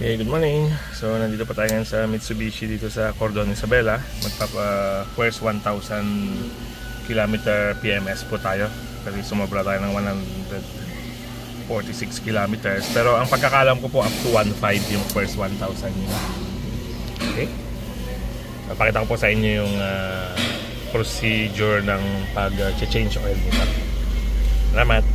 Okay, good morning. So, nandito pa tayo ngayon sa Mitsubishi dito sa Cordon Isabela. Magpapa-first 1,000 km PMS po tayo. Kasi sumobra tayo ng 146 kilometers. Pero ang pagkakalam ko po up to 1.5 yung first 1,000 yun. Okay? Pakita ko po sa inyo yung procedure ng pag-change oil nito. Salamat!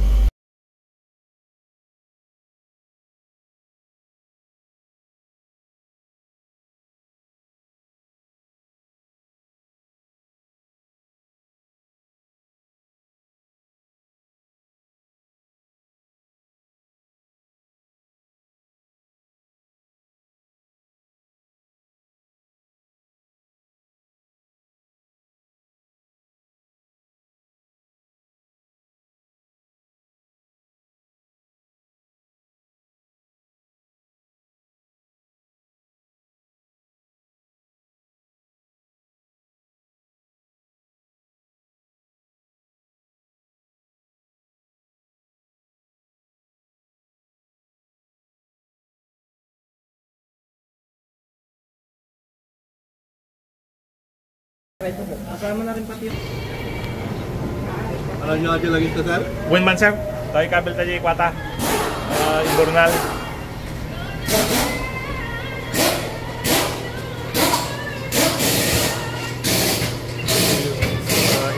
Kasama na rin pati. Ano nyo natin lagi ito, sir? Buen man, sir. Tayo kabel tayo ikwata. Ibornal.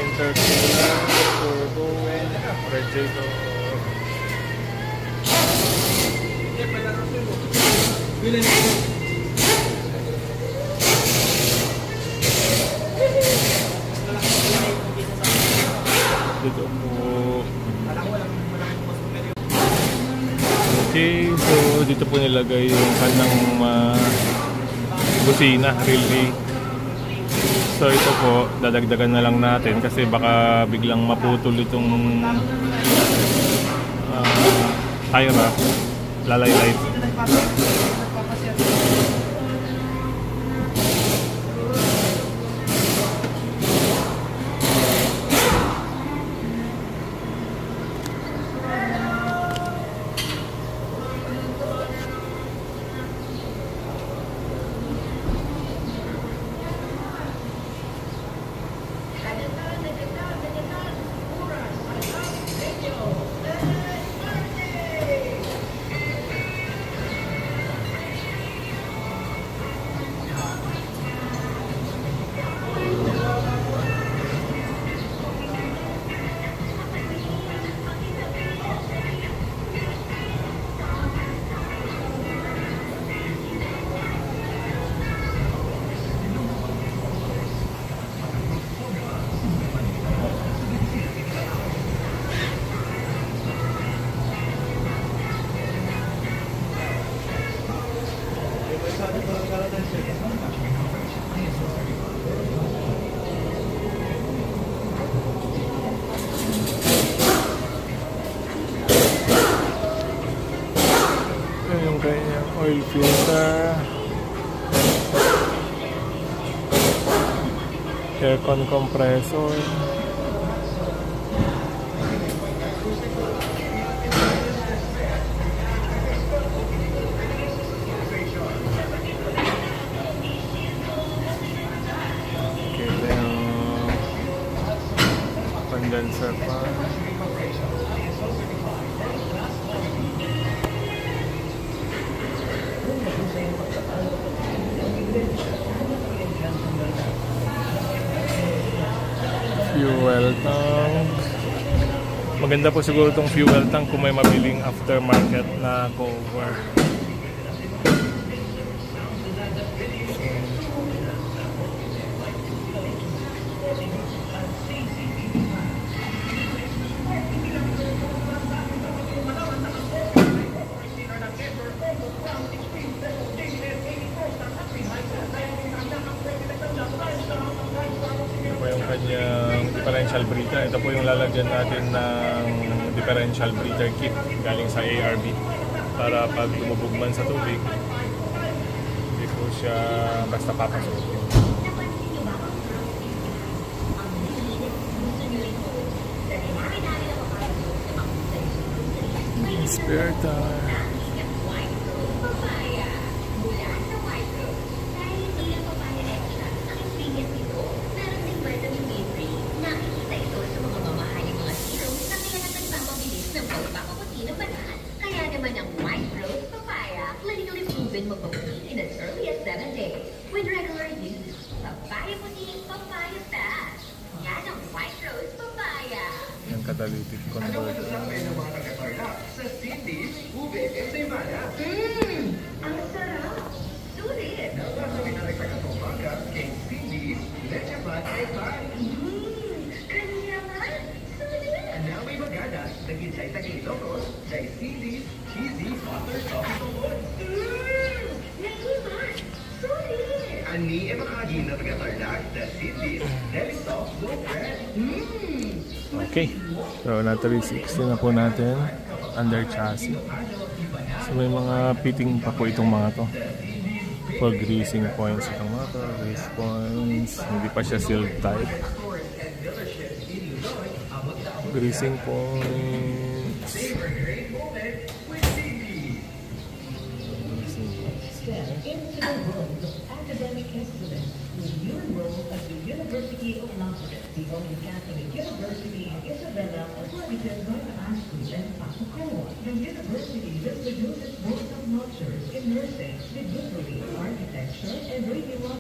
Intercooler, turbo, radiator. Dito po. Okay, so dito po nilagay yung kanang busina, relay. So ito po, dadagdagan na lang natin kasi baka biglang maputol itong tire wrap, lalay-light. Yung kanyang oil filter, aircon compressor, kita yung condenser fan. Fuel tank. Maganda po siguro itong fuel tank kung may mabiling aftermarket na cover. Kanyang differential breather. Ito po yung lalagyan natin ng differential breather kit galing sa ARB para pag lumubog man sa tubig hindi po siya basta papasok. Spare tire. catalytic converter. Ang sarap! Sulit! Kanya man! Sulit! Naiman! Sulit! Ani e bahagi na taga-Tarlac, the Cindy's Deli Soft Loaf Bread. Okay. So, na 360 na po natin. Under chassis. So, may mga fitting pa po itong mga to. For greasing points itong mga to. Grease points. Hindi pa siya sealed type. Greasing points. Step into the world of academic excellence with you enrolled at the University of London, the only Catholic university in Isabela, accredited by the ASCO and PASUCOA. The university that produces world-class doctors in nursing, midwifery, architecture, and radiology.